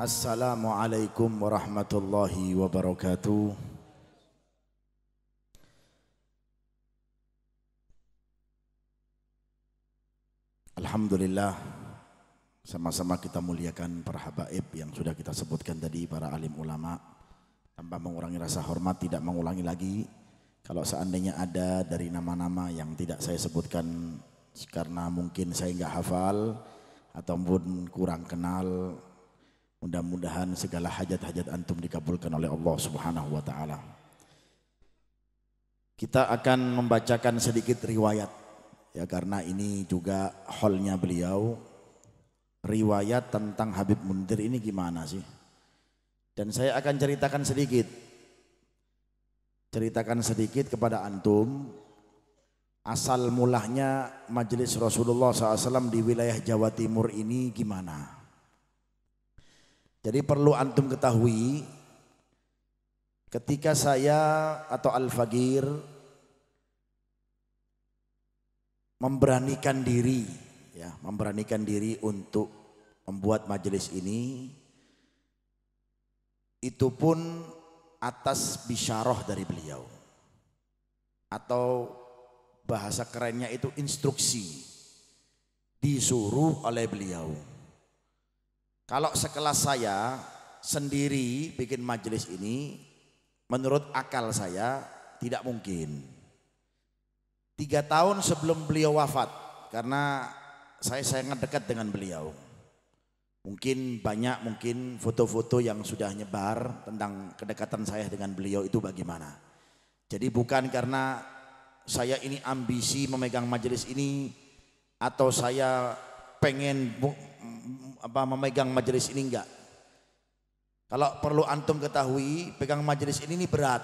Assalamualaikum warahmatullahi wabarakatuh. Alhamdulillah, sama-sama kita muliakan para habaib yang sudah kita sebutkan tadi, para alim ulama. Tanpa mengurangi rasa hormat, tidak mengulangi lagi. Kalau seandainya ada dari nama-nama yang tidak saya sebutkan karena mungkin saya nggak hafal ataupun kurang kenal, mudah-mudahan segala hajat-hajat antum dikabulkan oleh Allah Subhanahu wa taala. Kita akan membacakan sedikit riwayat ya, karena ini juga hallnya beliau. Riwayat tentang Habib Munzir ini gimana sih? Dan saya akan ceritakan sedikit kepada antum asal mulahnya majelis Rasulullah SAW di wilayah Jawa Timur ini gimana. Jadi perlu antum ketahui, ketika saya atau Al-Faqir memberanikan diri untuk membuat majelis ini, itu pun atas bisyarah dari beliau, atau bahasa kerennya itu instruksi, disuruh oleh beliau. Kalau sekelas saya sendiri bikin majelis ini, menurut akal saya tidak mungkin. 3 tahun sebelum beliau wafat, karena saya sangat dekat dengan beliau. Mungkin foto-foto yang sudah nyebar tentang kedekatan saya dengan beliau itu bagaimana. Jadi bukan karena saya ini ambisi memegang majelis ini, atau saya pengen memegang majelis ini, enggak. Kalau perlu antum ketahui, pegang majelis ini berat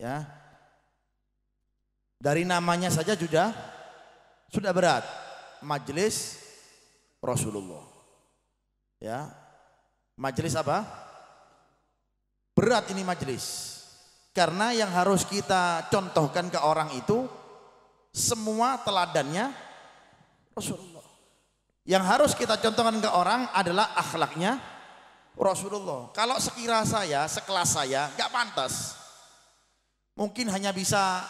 ya. Dari namanya saja sudah berat, majelis Rasulullah ya. Majelis apa? Berat ini majelis, karena yang harus kita contohkan ke orang itu semua teladannya Rasulullah. Yang harus kita contohkan ke orang adalah akhlaknya Rasulullah. Kalau sekira saya, sekelas saya, gak pantas. Mungkin hanya bisa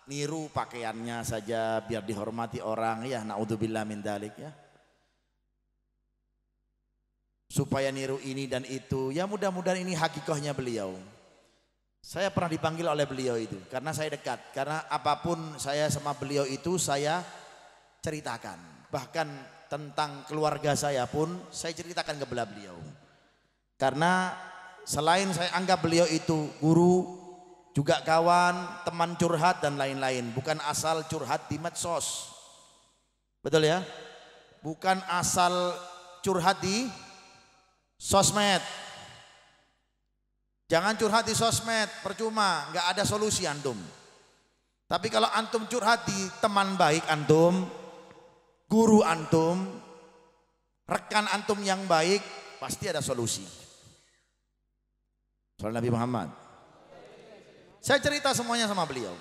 niru pakaiannya saja biar dihormati orang, ya naudzubillah min dzalik ya. Supaya niru ini dan itu, ya mudah-mudahan ini hakikahnya beliau. Saya pernah dipanggil oleh beliau itu, karena saya dekat. Karena apapun saya sama beliau itu saya ceritakan. Bahkan tentang keluarga saya pun saya ceritakan ke beliau. Karena selain saya anggap beliau itu guru, juga kawan, teman curhat dan lain-lain. Bukan asal curhat di medsos. Betul ya? Bukan asal curhat di sosmed. Jangan curhat di sosmed, percuma, nggak ada solusi antum. Tapi kalau antum curhat di teman baik antum, guru antum, rekan antum yang baik, pasti ada solusi. Soal Nabi Muhammad. Saya cerita semuanya sama beliau.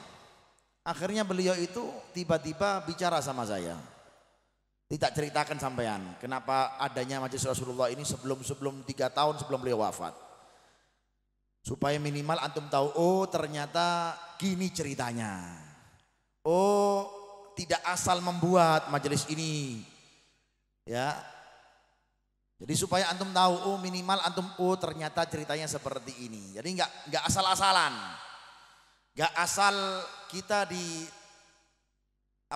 Akhirnya beliau itu tiba-tiba bicara sama saya. Tidak ceritakan sampean kenapa adanya majelis Rasulullah ini sebelum 3 tahun sebelum beliau wafat. Supaya minimal antum tahu, oh ternyata gini ceritanya. Oh, tidak asal membuat majelis ini. Ya. Jadi supaya antum tahu, oh minimal antum, oh ternyata ceritanya seperti ini. Jadi enggak asal-asalan. Enggak asal kita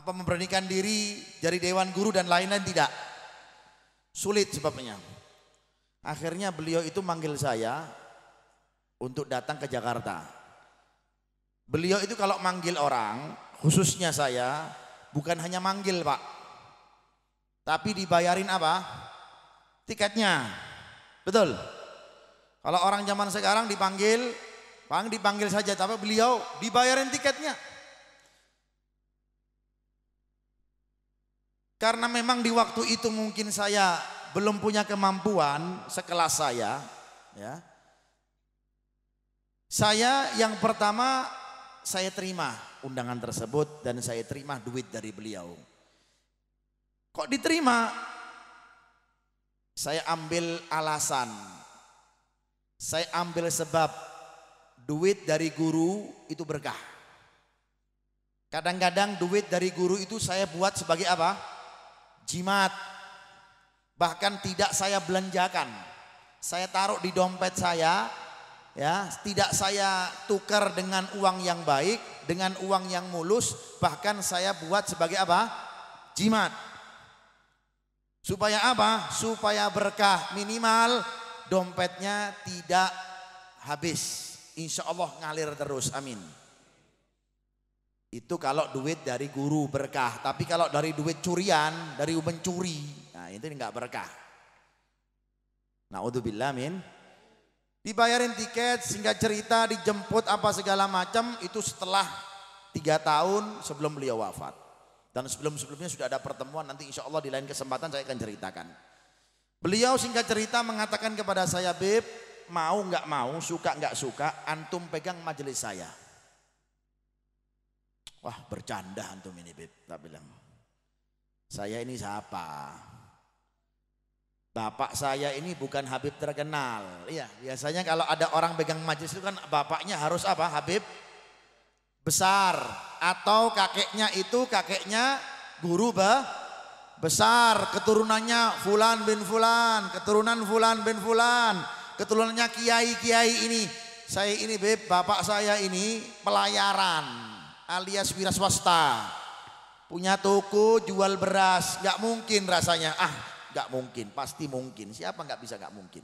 memberanikan diri dari dewan guru dan lain-lain, tidak. Sulit sebabnya. Akhirnya beliau itu manggil saya untuk datang ke Jakarta. Beliau itu kalau manggil orang, khususnya saya, bukan hanya manggil Pak, tapi dibayarin apa? Tiketnya. Betul. Kalau orang zaman sekarang dipanggil saja, tapi beliau dibayarin tiketnya. Karena memang di waktu itu mungkin saya belum punya kemampuan sekelas saya, ya. Saya yang pertama saya terima undangan tersebut dan saya terima duit dari beliau. Kok diterima? saya ambil alasan, saya ambil sebab duit dari guru itu berkah. Kadang-kadang duit dari guru itu saya buat sebagai apa? Jimat. Bahkan tidak saya belanjakan. Saya taruh di dompet saya, ya, tidak saya tukar dengan uang yang baik, dengan uang yang mulus, bahkan saya buat sebagai apa? Jimat. Supaya apa? Supaya berkah, minimal dompetnya tidak habis. Insya Allah ngalir terus, amin. Itu kalau duit dari guru berkah. Tapi kalau dari duit curian, dari mencuri, nah itu enggak berkah. Na'udzubillah min. Dibayarin tiket, singkat cerita, dijemput apa segala macam, itu setelah 3 tahun sebelum beliau wafat. Dan sebelum-sebelumnya sudah ada pertemuan, nanti insya Allah di lain kesempatan saya akan ceritakan. Beliau singkat cerita mengatakan kepada saya, Beb, mau nggak mau, suka nggak suka, antum pegang majelis saya. Wah, bercanda antum ini, Beb. Tak bilang, saya ini siapa? Bapak saya ini bukan Habib terkenal. Iya, biasanya kalau ada orang pegang majelis itu kan bapaknya harus apa? Habib besar, atau kakeknya itu kakeknya guru besar, keturunannya Fulan bin Fulan, keturunan Fulan bin Fulan, keturunannya kiai-kiai ini. Saya ini, Beb, bapak saya ini pelayaran alias wira swasta, punya toko jual beras. Nggak mungkin rasanya, nggak mungkin, pasti mungkin. Siapa nggak bisa? Nggak mungkin.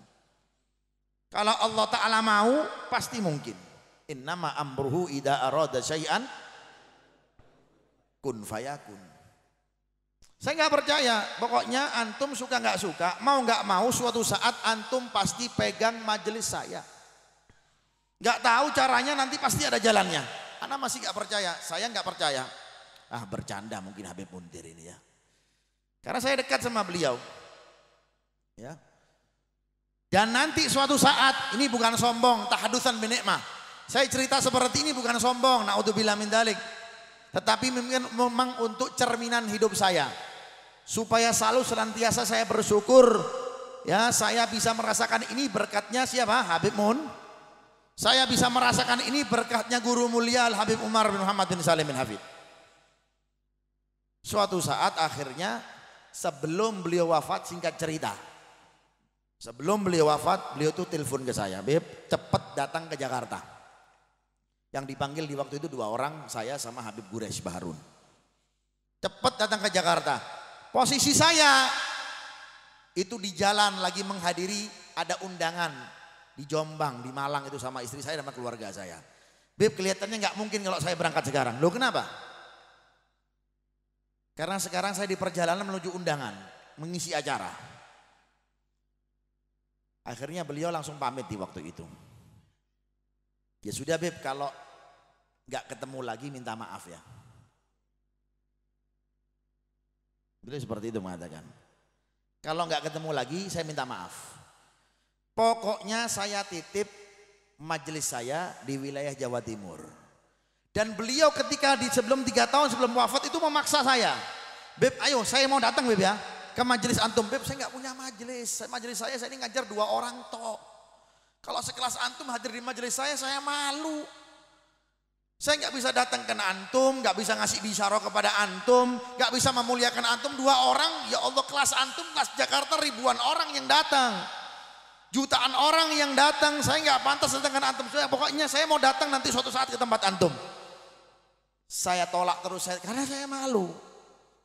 Kalau Allah Ta'ala mau, pasti mungkin. Innama amruhu idza arada syai'an kun fayakun. Saya nggak percaya, pokoknya antum suka nggak suka, mau nggak mau, suatu saat antum pasti pegang majelis saya. Nggak tahu caranya, nanti pasti ada jalannya. Ana masih nggak percaya, saya nggak percaya. Bercanda mungkin Habib Muntir ini ya. Karena saya dekat sama beliau, ya. Dan nanti suatu saat, ini bukan sombong, tahadutsan binikmah. Saya cerita seperti ini bukan sombong, naudzubillah min dzalik. Tetapi memang untuk cerminan hidup saya. Supaya selalu senantiasa saya bersyukur, ya, saya bisa merasakan ini berkatnya siapa? Habib Mun. Saya bisa merasakan ini berkatnya guru mulia Al Habib Umar bin Muhammad bin Salim bin Hafid. Suatu saat akhirnya sebelum beliau wafat, singkat cerita, sebelum beliau wafat, beliau tuh telepon ke saya, Beb, cepat datang ke Jakarta. Yang dipanggil di waktu itu 2 orang, saya sama Habib Guresh Baharun. Cepat datang ke Jakarta. Posisi saya itu di jalan lagi menghadiri ada undangan di Jombang, di Malang itu sama istri saya dan keluarga saya. Beb, kelihatannya nggak mungkin kalau saya berangkat sekarang. Loh, kenapa? Karena sekarang saya di perjalanan menuju undangan, mengisi acara. Akhirnya beliau langsung pamit di waktu itu. Ya sudah, Beb, kalau nggak ketemu lagi minta maaf ya. Beliau seperti itu mengatakan. Kalau nggak ketemu lagi saya minta maaf. Pokoknya saya titip majelis saya di wilayah Jawa Timur. Dan beliau ketika sebelum 3 tahun sebelum wafat itu memaksa saya. Beb, ayo saya mau datang, Beb, ya, ke majelis antum. Beb, saya nggak punya majelis. Majelis saya ini ngajar 2 orang tok. Kalau sekelas antum hadir di majelis saya malu. Saya nggak bisa datang ke antum, nggak bisa ngasih bisyarah kepada antum, nggak bisa memuliakan antum. 2 orang, ya Allah, kelas antum, kelas Jakarta ribuan orang yang datang, jutaan orang yang datang. Saya nggak pantas datang ke antum. Pokoknya saya mau datang nanti suatu saat ke tempat antum. Saya tolak terus, karena saya malu.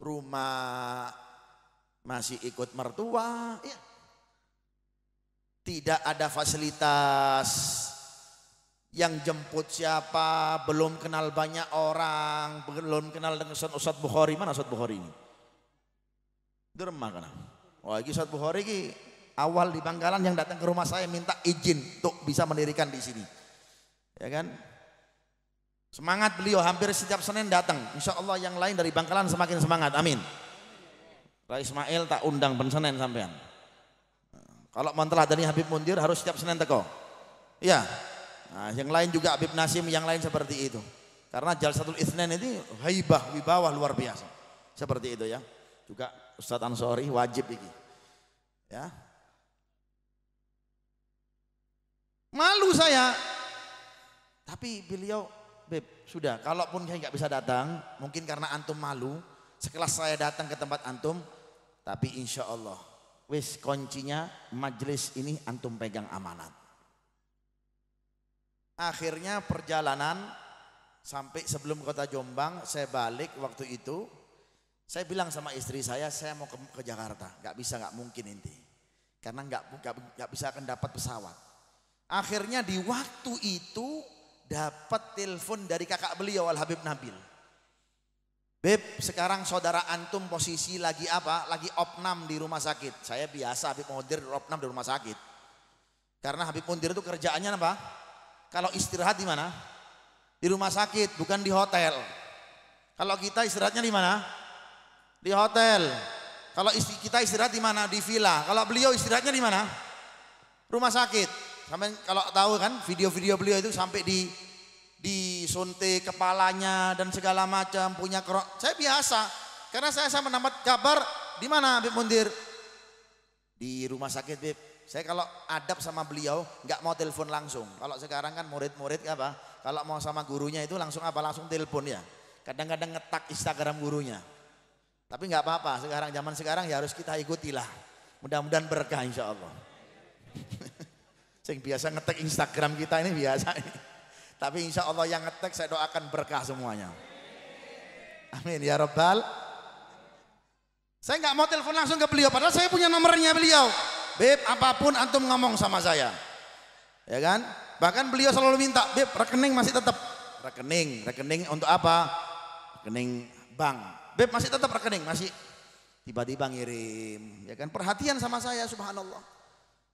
Rumah masih ikut mertua, ya. Tidak ada fasilitas, yang jemput siapa, belum kenal banyak orang, belum kenal dengan Ustadz Bukhari. Mana Ustadz Bukhari ini? Di rumah kan? Wah, ini Ustadz Bukhari ini awal di Bangkalan yang datang ke rumah saya minta izin untuk bisa mendirikan di sini, ya kan? Semangat beliau, hampir setiap Senin datang. Insya Allah yang lain dari Bangkalan semakin semangat, amin. Rai Ismail tak undang ben Senin sampean. Kalau mantelah dari Habib Muntir harus setiap Senin teko. Iya. Nah, yang lain juga Habib Nasim, yang lain seperti itu. Karena Jalsatul Itsnain ini haibah, wibawah luar biasa. Seperti itu ya. Juga Ustadz Ansori wajib ini. Ya. Malu saya. Tapi beliau, Beb, sudah, kalaupun saya nggak bisa datang, mungkin karena antum malu, sekelas saya datang ke tempat antum, tapi insya Allah, wis kuncinya majelis ini antum pegang amanat. Akhirnya perjalanan sampai sebelum kota Jombang, saya balik waktu itu, saya bilang sama istri saya mau ke Jakarta, nggak mungkin inti, karena nggak bisa akan dapat pesawat. Akhirnya di waktu itu dapat telepon dari kakak beliau Al Habib Nabil. Beb, sekarang saudara antum posisi lagi apa? Lagi opnam di rumah sakit. Saya biasa Habib Mundir opnam di rumah sakit. Karena Habib Mundir itu kerjaannya apa? Kalau istirahat di mana? Di rumah sakit, bukan di hotel. Kalau kita istirahatnya di mana? Di hotel. Kalau kita istirahat di mana? Di villa. Kalau beliau istirahatnya di mana? Rumah sakit. Sampai kalau tahu kan video-video beliau itu sampai disuntik kepalanya dan segala macam, punya kerok. Saya biasa karena saya mendapat kabar di mana Habib Mundir? Di rumah sakit, Beb. Saya kalau adab sama beliau nggak mau telepon langsung. Kalau sekarang kan murid-murid apa? Kalau mau sama gurunya itu langsung apa? Langsung telepon ya. Kadang-kadang ngetak Instagram gurunya. Tapi nggak apa-apa. Sekarang zaman sekarang ya harus kita ikutilah. Mudah-mudahan berkah insya Allah. Yang biasa ngetek Instagram kita ini biasa ini. Tapi insya Allah yang ngetek saya doakan berkah semuanya. Amin ya Rabbal. Saya nggak mau telepon langsung ke beliau, padahal saya punya nomornya beliau. Beb, apapun antum ngomong sama saya, ya kan? Bahkan beliau selalu minta, Beb, rekening masih tetap. Rekening untuk apa? Rekening bank. Beb, masih tetap rekening, masih. Tiba-tiba ngirim, ya kan? Perhatian sama saya, subhanallah.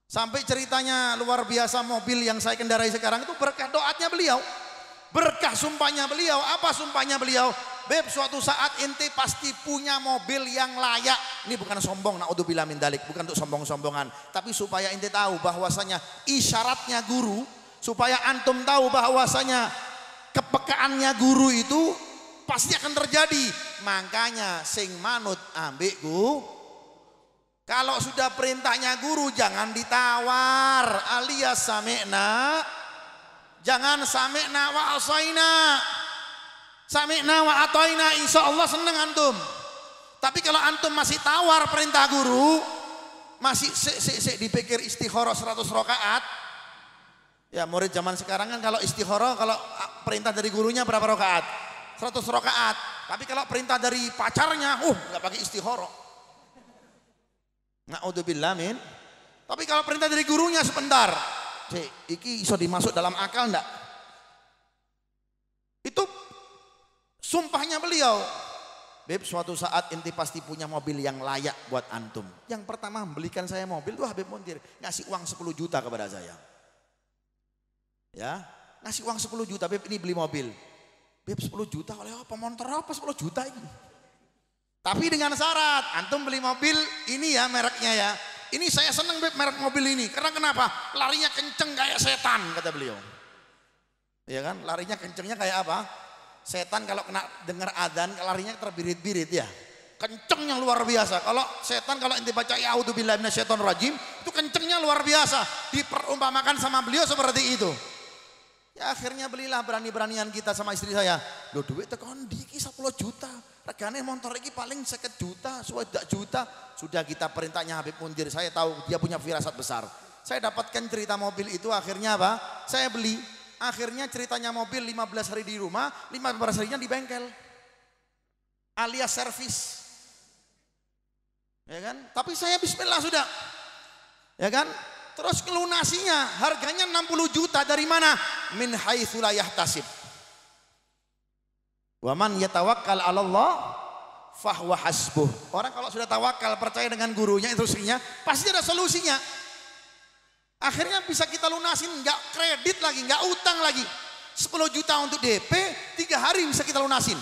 Sampai ceritanya luar biasa, mobil yang saya kendarai sekarang itu berkah doanya beliau. Berkah sumpahnya beliau. Apa sumpahnya beliau? Beb, suatu saat ente pasti punya mobil yang layak. Ini bukan sombong, naudzubillah min dalik, bukan untuk sombong-sombongan, tapi supaya ente tahu bahwasanya isyaratnya guru, supaya antum tahu bahwasanya kepekaannya guru itu pasti akan terjadi. Makanya sing manut ambek guru. Kalau sudah perintahnya guru jangan ditawar, alias sami'na. Jangan sami'na wa asaina. Sami'na wa ataina, insya Allah seneng antum. Tapi kalau antum masih tawar perintah guru, masih dipikir istikharah 100 rakaat. Ya murid zaman sekarang kan kalau istikharah, kalau perintah dari gurunya berapa rakaat? 100 rakaat. Tapi kalau perintah dari pacarnya, nggak pakai istikharah. Na'udzubillah min. Tapi kalau perintah dari gurunya sebentar, iki iso dimasuk dalam akal enggak? Itu sumpahnya beliau. Beb, suatu saat inti pasti punya mobil yang layak buat antum. Yang pertama belikan saya mobil tuh Habib Mundir, ngasih uang 10 juta kepada saya. Ya, ngasih uang 10 juta, Beb ini beli mobil. Beb 10 juta oleh apa? Motor apa 10 juta ini? Tapi dengan syarat, antum beli mobil ini ya mereknya ya. Ini saya seneng Beb merek mobil ini. Karena kenapa? Larinya kenceng kayak setan kata beliau. Iya kan? Larinya kencengnya kayak apa? Setan kalau kena dengar adzan larinya terbirit-birit ya. Kencengnya luar biasa. Kalau setan kalau inti baca a'udzubillahi minasyaitonirrajim itu kencengnya luar biasa. Diperumpamakan sama beliau seperti itu. Ya akhirnya belilah berani-beranian kita sama istri saya. Loh duit tekan diki 10 juta. Regane motor ini paling 50 juta, 20 juta. Sudah kita perintahnya Habib Mundir. Saya tahu dia punya firasat besar. Saya dapatkan cerita mobil itu akhirnya apa? Saya beli. Akhirnya ceritanya mobil 15 hari di rumah, 15 harinya di bengkel. Alias servis. Ya kan? Tapi saya bismillah sudah. Ya kan? Terus kelunasinya harganya 60 juta dari mana? Min haitsu la yahtasib. Wa man yatawakkal 'ala Allah fahuwa hasbuh. Orang kalau sudah tawakal percaya dengan gurunya, instruksinya, pasti ada solusinya. Akhirnya bisa kita lunasin, nggak kredit lagi, nggak utang lagi. 10 juta untuk DP, 3 hari bisa kita lunasin.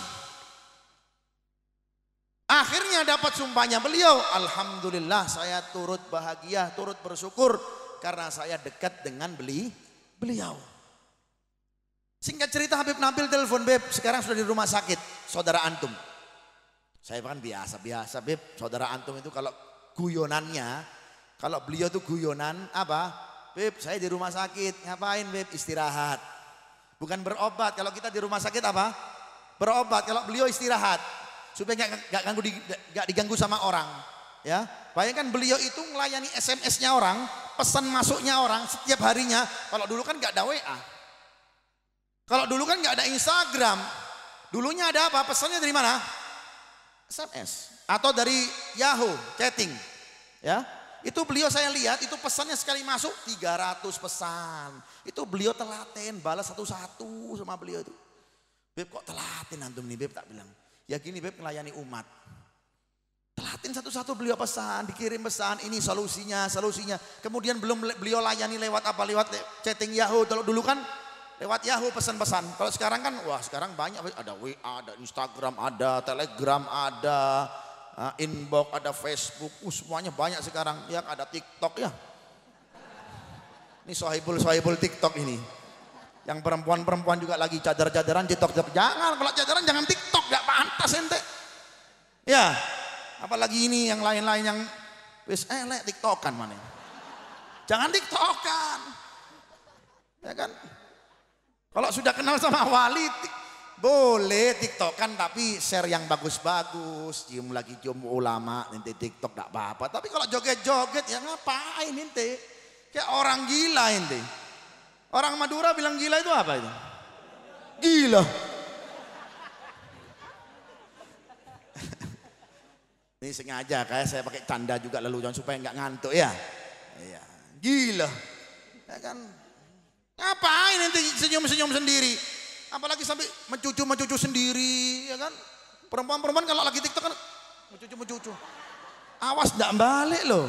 Akhirnya dapat sumpahnya beliau, alhamdulillah saya turut bahagia, turut bersyukur karena saya dekat dengan beliau. Singkat cerita Habib Nabil telepon, Beb sekarang sudah di rumah sakit saudara antum. Saya kan biasa Beb, saudara antum itu kalau guyonannya, kalau beliau tuh guyonan apa? Beb, saya di rumah sakit. Ngapain Beb? Istirahat. Bukan berobat. Kalau kita di rumah sakit apa? Berobat. Kalau beliau istirahat. Supaya nggak diganggu sama orang. Ya, bayangkan beliau itu melayani SMS-nya orang, pesan masuknya orang setiap harinya. Kalau dulu kan nggak ada WA. Kalau dulu kan nggak ada Instagram. Dulunya ada apa? Pesannya dari mana? SMS atau dari Yahoo chatting. Ya, itu beliau saya lihat itu pesannya sekali masuk 300 pesan. Itu beliau telaten balas satu-satu sama beliau itu. Beb kok telaten antum nih Beb, tak bilang. Ya gini Beb, melayani umat. Telatin satu-satu beliau pesan, dikirim pesan, ini solusinya. Kemudian belum beliau layani lewat apa? Lewat chatting Yahoo. Kalau dulu kan lewat Yahoo pesan-pesan. Kalau sekarang kan, wah sekarang banyak. Ada WA, ada Instagram, ada Telegram, ada inbox, ada Facebook. Semuanya banyak sekarang. Ya ada TikTok ya. Ini sohibul TikTok ini. Yang perempuan-perempuan juga lagi cadar-cadaran TikTok. Jangan, kalau cadaran jangan TikTok, gak pantas ente. Ya. Apalagi ini yang lain-lain yang wis TikTokan mana. Jangan TikTokan. Ya kan? Kalau sudah kenal sama wali boleh TikTokan tapi share yang bagus-bagus, cium ulama, nanti TikTok enggak apa-apa. Tapi kalau joget-joget ya ngapain ente? Kayak orang gila ente. Orang Madura bilang gila itu apa itu? Gila. Ini sengaja kayak saya pakai canda juga lelucon supaya nggak ngantuk ya. Iya, gila. Ya kan? Ngapain nanti senyum-senyum sendiri? Apalagi sampai mencucu sendiri, ya kan? Perempuan-perempuan kalau lagi TikTok kan mencucu. Awas nggak balik loh.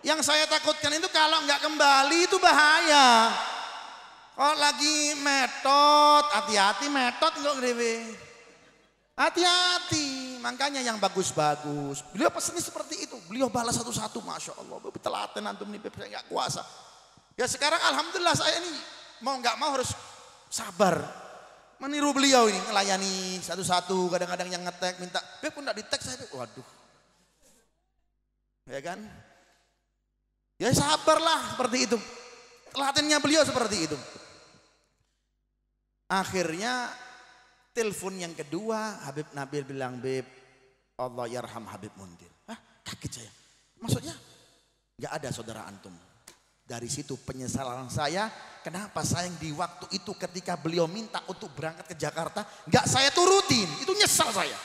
Yang saya takutkan itu kalau nggak kembali itu bahaya. Kalau lagi metode, hati-hati metode nggak grewe. Hati-hati, makanya yang bagus-bagus. Beliau pesannya seperti itu. Beliau balas satu-satu, masya Allah. Telaten antum nih, saya nggak kuasa. Ya sekarang alhamdulillah saya ini mau nggak mau harus sabar. Meniru beliau ini, melayani satu-satu. Kadang-kadang yang ngetek minta, Beb pun nggak di-tag saya. Waduh, ya kan? Ya sabarlah seperti itu. Telatennya beliau seperti itu. Akhirnya telepon yang kedua, Habib Nabil bilang, Beb, Allah yarham Habib Muntir. Hah, kaget saya. Maksudnya, nggak ada saudara antum. Dari situ penyesalan saya, kenapa saya di waktu itu ketika beliau minta untuk berangkat ke Jakarta, nggak saya turutin. Itu nyesal saya.